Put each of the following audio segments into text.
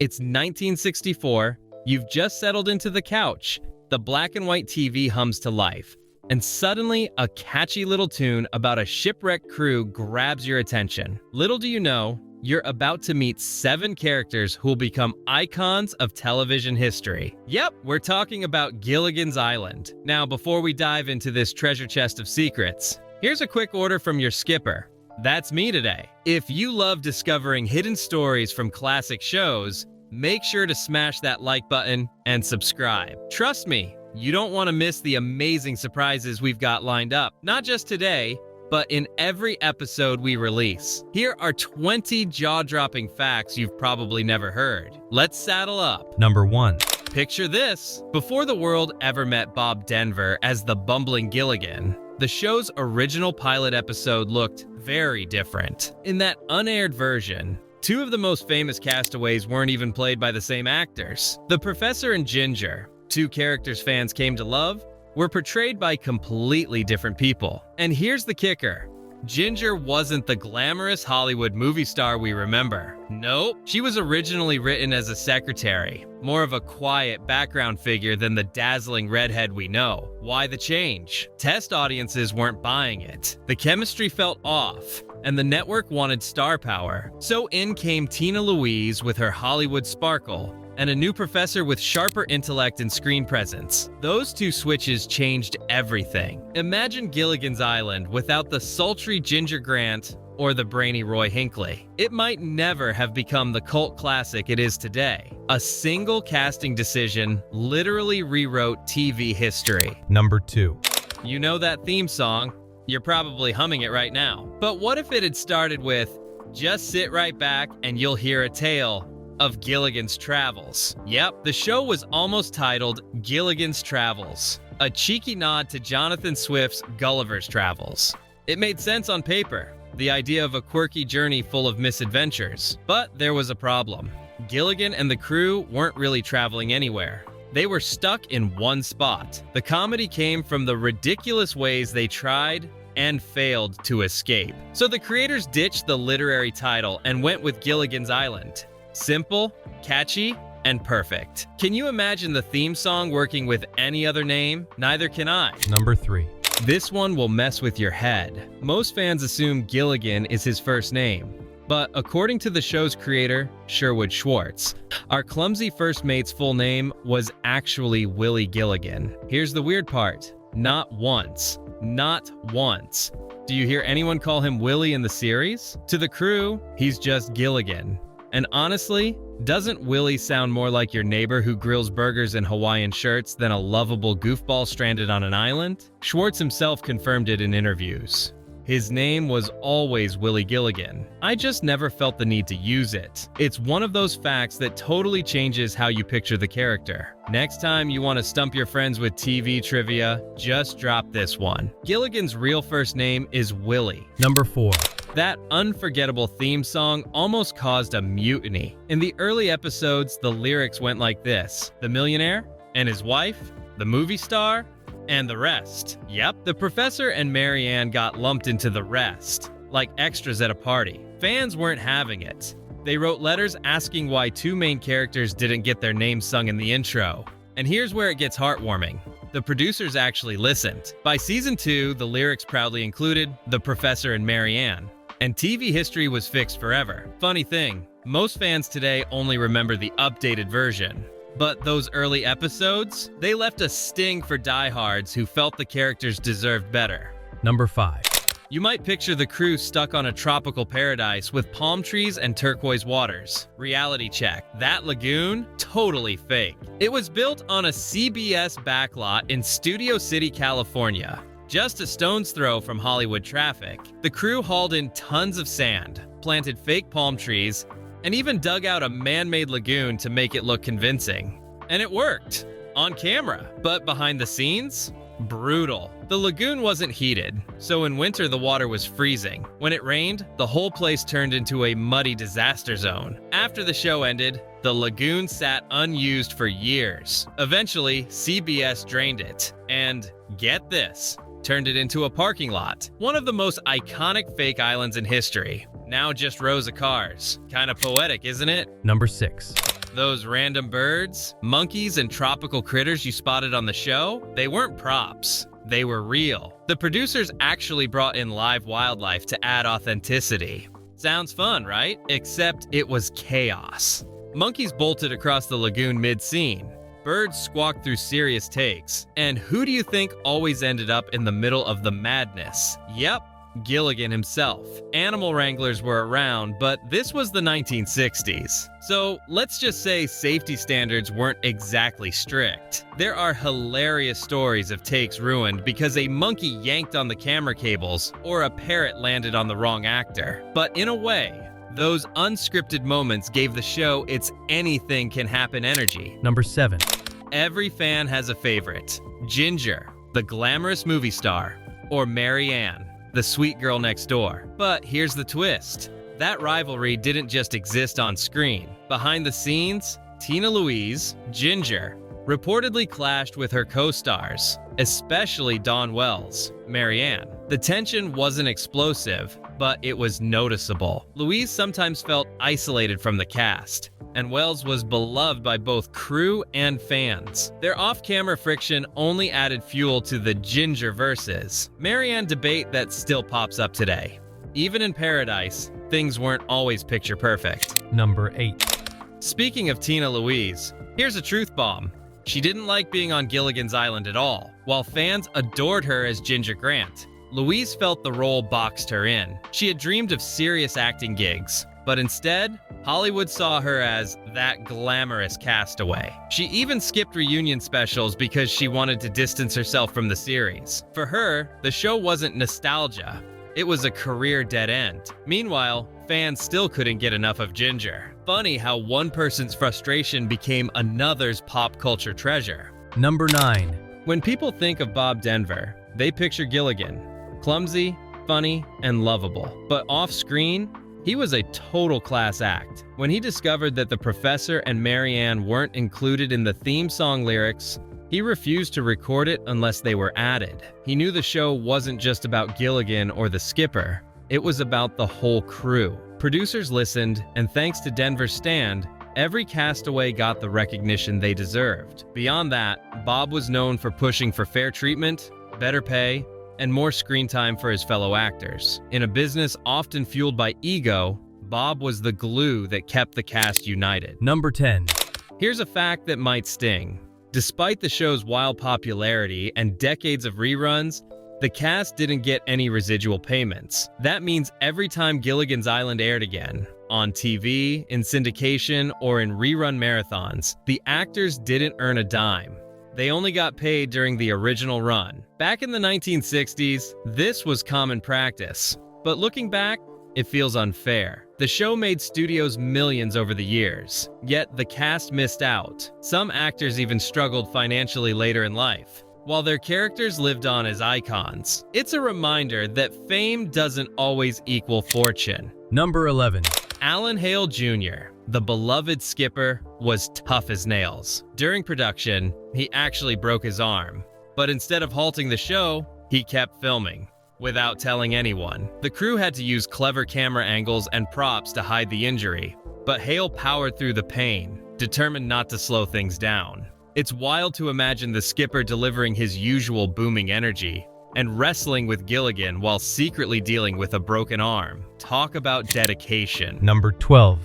It's 1964, you've just settled into the couch, the black and white TV hums to life, and suddenly a catchy little tune about a shipwrecked crew grabs your attention. Little do you know, you're about to meet 7 characters who will become icons of television history. Yep, we're talking about Gilligan's Island. Now, before we dive into this treasure chest of secrets, here's a quick order from your skipper. That's me today. If you love discovering hidden stories from classic shows, make sure to smash that like button and subscribe. Trust me, you don't want to miss the amazing surprises we've got lined up, not just today, but in every episode we release. Here are 20 jaw-dropping facts you've probably never heard. Let's saddle up. Number 1. Picture this. Before the world ever met Bob Denver as the bumbling Gilligan, the show's original pilot episode looked very different. In that unaired version, 2 of the most famous castaways weren't even played by the same actors. The Professor and Ginger, 2 characters fans came to love, were portrayed by completely different people. And here's the kicker. Ginger wasn't the glamorous Hollywood movie star we remember. Nope, she was originally written as a secretary, more of a quiet background figure than the dazzling redhead we know. Why the change? Test audiences weren't buying it. The chemistry felt off, and the network wanted star power. So in came Tina Louise with her Hollywood sparkle, and a new professor with sharper intellect and screen presence. Those 2 switches changed everything. Imagine Gilligan's Island without the sultry Ginger Grant or the brainy Roy Hinckley. It might never have become the cult classic it is today. A single casting decision literally rewrote TV history. Number 2. You know that theme song? You're probably humming it right now. But what if it had started with, "Just sit right back and you'll hear a tale of Gilligan's Travels"? Yep, the show was almost titled Gilligan's Travels, a cheeky nod to Jonathan Swift's Gulliver's Travels. It made sense on paper, the idea of a quirky journey full of misadventures. But there was a problem. Gilligan and the crew weren't really traveling anywhere. They were stuck in one spot. The comedy came from the ridiculous ways they tried and failed to escape. So the creators ditched the literary title and went with Gilligan's Island. Simple, catchy, and perfect. Can you imagine the theme song working with any other name? Neither can I. Number 3. This one will mess with your head. Most fans assume Gilligan is his first name, but according to the show's creator, Sherwood Schwartz, our clumsy first mate's full name was actually Willie Gilligan. Here's the weird part. Not once. Not once. Do you hear anyone call him Willie in the series? To the crew, he's just Gilligan. And honestly, doesn't Willie sound more like your neighbor who grills burgers in Hawaiian shirts than a lovable goofball stranded on an island? Schwartz himself confirmed it in interviews. His name was always Willie Gilligan. I just never felt the need to use it. It's one of those facts that totally changes how you picture the character. Next time you want to stump your friends with TV trivia, just drop this one. Gilligan's real first name is Willie. Number 4. That unforgettable theme song almost caused a mutiny. In the early episodes, the lyrics went like this: the millionaire and his wife, the movie star, and the rest. Yep, the professor and Mary Ann got lumped into the rest, like extras at a party. Fans weren't having it. They wrote letters asking why 2 main characters didn't get their names sung in the intro. And here's where it gets heartwarming. The producers actually listened. By season 2, the lyrics proudly included the professor and Mary Ann, and TV history was fixed forever. Funny thing, most fans today only remember the updated version. But those early episodes, they left a sting for diehards who felt the characters deserved better. Number 5. You might picture the crew stuck on a tropical paradise with palm trees and turquoise waters. Reality check. That lagoon? Totally fake. It was built on a CBS backlot in Studio City, California, just a stone's throw from Hollywood traffic. The crew hauled in tons of sand, planted fake palm trees, and even dug out a man-made lagoon to make it look convincing. And it worked. On camera. But behind the scenes? Brutal. The lagoon wasn't heated, so in winter the water was freezing. When it rained, the whole place turned into a muddy disaster zone. After the show ended, the lagoon sat unused for years. Eventually, CBS drained it, and get this, turned it into a parking lot. One of the most iconic fake islands in history. Now just rows of cars. Kinda poetic, isn't it? Number 6. Those random birds, monkeys, and tropical critters you spotted on the show, they weren't props. They were real. The producers actually brought in live wildlife to add authenticity. Sounds fun, right? Except it was chaos. Monkeys bolted across the lagoon mid-scene. Birds squawked through serious takes. And who do you think always ended up in the middle of the madness? Yep, Gilligan himself. Animal wranglers were around, but this was the 1960s. So let's just say safety standards weren't exactly strict. There are hilarious stories of takes ruined because a monkey yanked on the camera cables or a parrot landed on the wrong actor. But in a way, those unscripted moments gave the show its anything can happen energy. Number 7. Every fan has a favorite. Ginger, the glamorous movie star, or Mary Ann, the sweet girl next door. But here's the twist. That rivalry didn't just exist on screen. Behind the scenes, Tina Louise, Ginger, reportedly clashed with her co-stars, especially Dawn Wells, Mary Ann. The tension wasn't explosive, but it was noticeable. Louise sometimes felt isolated from the cast, and Wells was beloved by both crew and fans. Their off-camera friction only added fuel to the Ginger versus Mary Ann debate that still pops up today. Even in Paradise, things weren't always picture perfect. Number 8. Speaking of Tina Louise, here's a truth bomb. She didn't like being on Gilligan's Island at all. While fans adored her as Ginger Grant, Louise felt the role boxed her in. She had dreamed of serious acting gigs, but instead, Hollywood saw her as that glamorous castaway. She even skipped reunion specials because she wanted to distance herself from the series. For her, the show wasn't nostalgia. It was a career dead end. Meanwhile, fans still couldn't get enough of Ginger. Funny how one person's frustration became another's pop culture treasure. Number 9. When people think of Bob Denver, they picture Gilligan. Clumsy, funny, and lovable. But off-screen, he was a total class act. When he discovered that the professor and Mary Ann weren't included in the theme song lyrics, he refused to record it unless they were added. He knew the show wasn't just about Gilligan or the skipper. It was about the whole crew. Producers listened, and thanks to Denver's stand, every castaway got the recognition they deserved. Beyond that, Bob was known for pushing for fair treatment, better pay, and more screen time for his fellow actors. In a business often fueled by ego, Bob was the glue that kept the cast united. Number 10. Here's a fact that might sting. Despite the show's wild popularity and decades of reruns, the cast didn't get any residual payments. That means every time Gilligan's Island aired again, on TV, in syndication, or in rerun marathons, the actors didn't earn a dime. They only got paid during the original run. Back in the 1960s, this was common practice. But looking back, it feels unfair. The show made studios millions over the years, yet the cast missed out. Some actors even struggled financially later in life, while their characters lived on as icons. It's a reminder that fame doesn't always equal fortune. Number 11. Alan Hale Jr., the beloved skipper, was tough as nails. During production, he actually broke his arm. But instead of halting the show, he kept filming, without telling anyone. The crew had to use clever camera angles and props to hide the injury, but Hale powered through the pain, determined not to slow things down. It's wild to imagine the skipper delivering his usual booming energy and wrestling with Gilligan while secretly dealing with a broken arm. Talk about dedication. Number 12.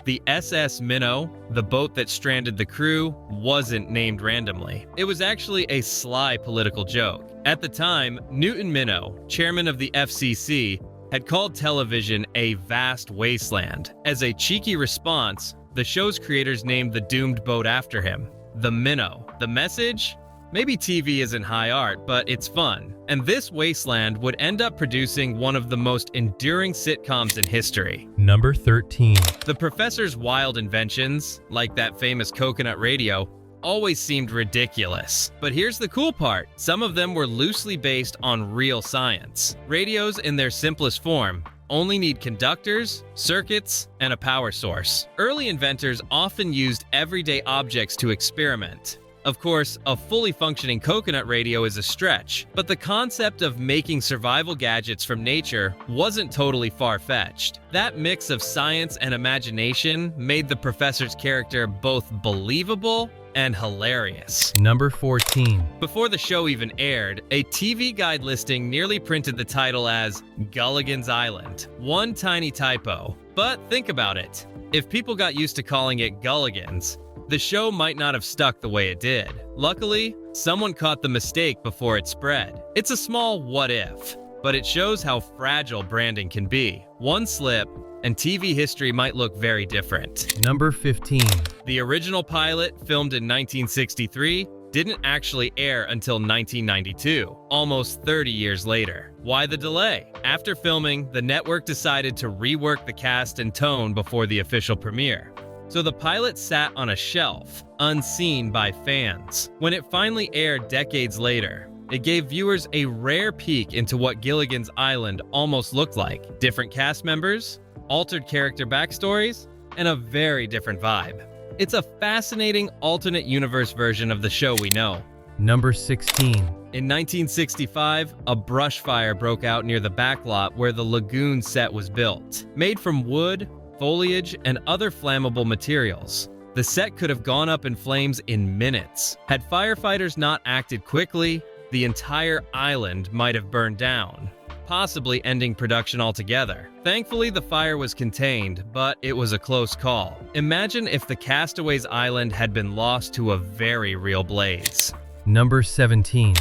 The SS Minnow, the boat that stranded the crew, wasn't named randomly. It was actually a sly political joke. At the time, Newton Minnow, chairman of the FCC, had called television a vast wasteland. As a cheeky response, the show's creators named the doomed boat after him, the Minnow. The message? Maybe TV isn't high art, but it's fun. And this wasteland would end up producing one of the most enduring sitcoms in history. Number 13. The professor's wild inventions, like that famous coconut radio, always seemed ridiculous. But here's the cool part. Some of them were loosely based on real science. Radios in their simplest form only need conductors, circuits, and a power source. Early inventors often used everyday objects to experiment. Of course, a fully functioning coconut radio is a stretch, but the concept of making survival gadgets from nature wasn't totally far-fetched. That mix of science and imagination made the professor's character both believable and hilarious. Number 14. Before the show even aired, a TV guide listing nearly printed the title as Gilligan's Island. One tiny typo. But think about it. If people got used to calling it Gilligan's, the show might not have stuck the way it did. Luckily, someone caught the mistake before it spread. It's a small what if, but it shows how fragile branding can be. One slip, and TV history might look very different. Number 15. The original pilot, filmed in 1963, didn't actually air until 1992, almost 30 years later. Why the delay? After filming, the network decided to rework the cast and tone before the official premiere. So the pilot sat on a shelf, unseen by fans. When it finally aired decades later, it gave viewers a rare peek into what Gilligan's Island almost looked like. Different cast members, altered character backstories, and a very different vibe. It's a fascinating alternate universe version of the show we know. Number 16. In 1965, a brush fire broke out near the backlot where the lagoon set was built. Made from wood, foliage, and other flammable materials, the set could have gone up in flames in minutes. Had firefighters not acted quickly, the entire island might have burned down, possibly ending production altogether. Thankfully, the fire was contained, but it was a close call. Imagine if the castaways' island had been lost to a very real blaze. Number 17.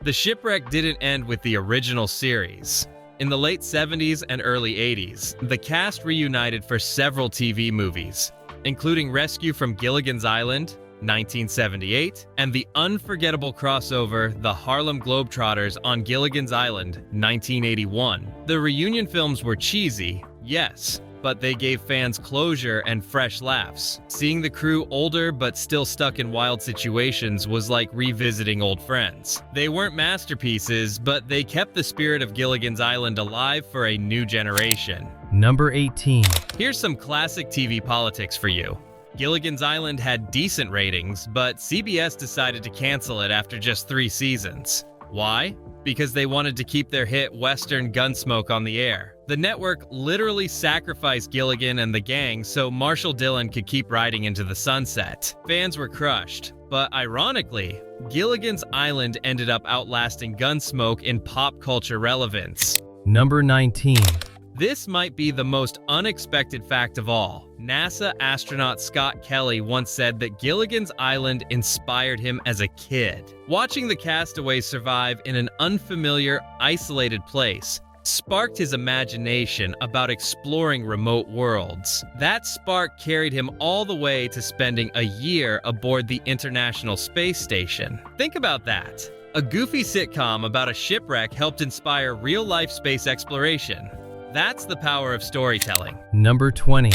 The shipwreck didn't end with the original series. In the late 70s and early 80s, the cast reunited for several TV movies, including Rescue from Gilligan's Island, 1978, and the unforgettable crossover The Harlem Globetrotters on Gilligan's Island, 1981. The reunion films were cheesy, yes, but they gave fans closure and fresh laughs. Seeing the crew older but still stuck in wild situations was like revisiting old friends. They weren't masterpieces, but they kept the spirit of Gilligan's Island alive for a new generation. Number 18. Here's some classic TV politics for you. Gilligan's Island had decent ratings, but CBS decided to cancel it after just 3 seasons. Why? Because they wanted to keep their hit Western Gunsmoke on the air. The network literally sacrificed Gilligan and the gang so Marshall Dillon could keep riding into the sunset. Fans were crushed, but ironically, Gilligan's Island ended up outlasting Gunsmoke in pop culture relevance. Number 19. This might be the most unexpected fact of all. NASA astronaut Scott Kelly once said that Gilligan's Island inspired him as a kid. Watching the castaways survive in an unfamiliar, isolated place sparked his imagination about exploring remote worlds. That spark carried him all the way to spending a year aboard the International Space Station. Think about that. A goofy sitcom about a shipwreck helped inspire real-life space exploration. That's the power of storytelling. Number 20.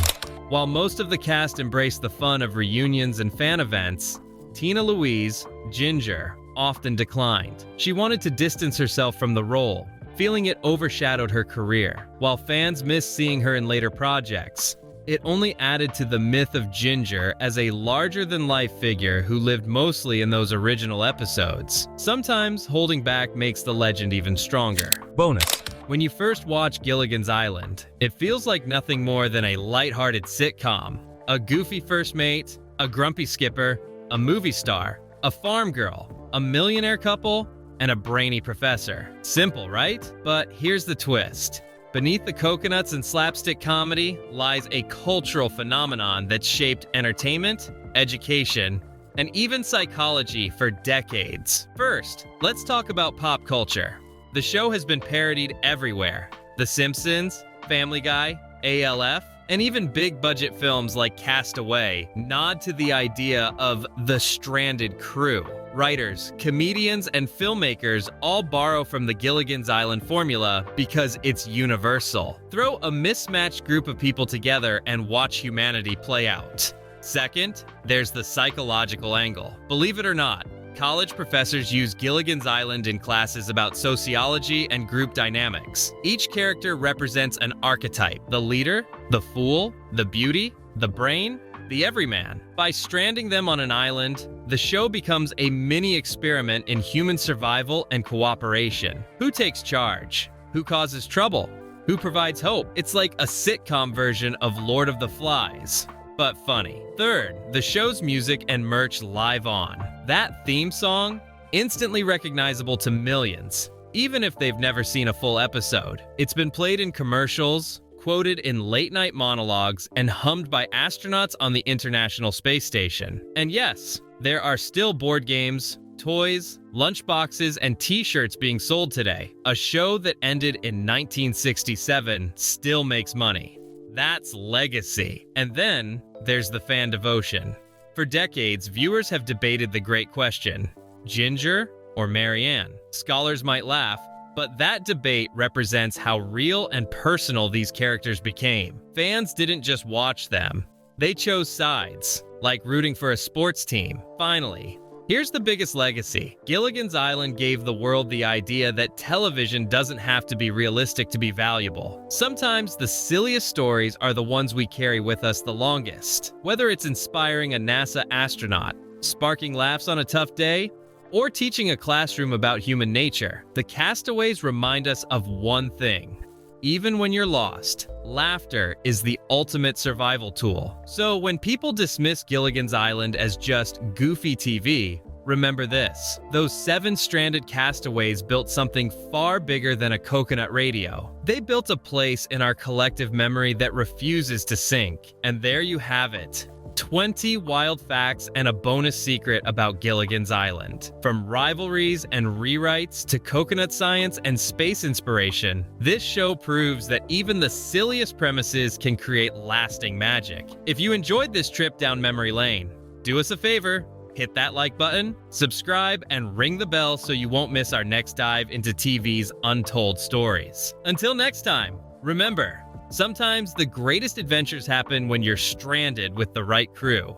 While most of the cast embraced the fun of reunions and fan events, Tina Louise, Ginger, often declined. She wanted to distance herself from the role, feeling it overshadowed her career. While fans missed seeing her in later projects, it only added to the myth of Ginger as a larger-than-life figure who lived mostly in those original episodes. Sometimes holding back makes the legend even stronger. Bonus. When you first watch Gilligan's Island, it feels like nothing more than a lighthearted sitcom. A goofy first mate, a grumpy skipper, a movie star, a farm girl, a millionaire couple, and a brainy professor. Simple, right? But here's the twist. Beneath the coconuts and slapstick comedy lies a cultural phenomenon that shaped entertainment, education, and even psychology for decades. First, let's talk about pop culture. The show has been parodied everywhere. The Simpsons, Family Guy, ALF, and even big-budget films like Cast Away nod to the idea of the stranded crew. Writers, comedians, and filmmakers all borrow from the Gilligan's Island formula because it's universal. Throw a mismatched group of people together and watch humanity play out. Second, there's the psychological angle. Believe it or not, college professors use Gilligan's Island in classes about sociology and group dynamics. Each character represents an archetype: the leader, the fool, the beauty, the brain, the everyman. By stranding them on an island, the show becomes a mini experiment in human survival and cooperation. Who takes charge? Who causes trouble? Who provides hope? It's like a sitcom version of Lord of the Flies, but funny. Third, the show's music and merch live on. That theme song, instantly recognizable to millions, even if they've never seen a full episode. It's been played in commercials, quoted in late-night monologues, and hummed by astronauts on the International Space Station. And yes, there are still board games, toys, lunchboxes, and t-shirts being sold today. A show that ended in 1967 still makes money. That's legacy. And then there's the fan devotion. For decades, viewers have debated the great question: Ginger or Marianne? Scholars might laugh, but that debate represents how real and personal these characters became. Fans didn't just watch them, they chose sides, like rooting for a sports team. Finally, here's the biggest legacy. Gilligan's Island gave the world the idea that television doesn't have to be realistic to be valuable. Sometimes the silliest stories are the ones we carry with us the longest. Whether it's inspiring a NASA astronaut, sparking laughs on a tough day, or teaching a classroom about human nature, the castaways remind us of one thing. Even when you're lost, laughter is the ultimate survival tool. So when people dismiss Gilligan's Island as just goofy TV, remember this: those 7 stranded castaways built something far bigger than a coconut radio. They built a place in our collective memory that refuses to sink. And there you have it. 20 wild facts and a bonus secret about Gilligan's Island. From rivalries and rewrites to coconut science and space inspiration, this show proves that even the silliest premises can create lasting magic. If you enjoyed this trip down memory lane, do us a favor, hit that like button, subscribe, and ring the bell so you won't miss our next dive into TV's untold stories. Until next time, remember, sometimes the greatest adventures happen when you're stranded with the right crew.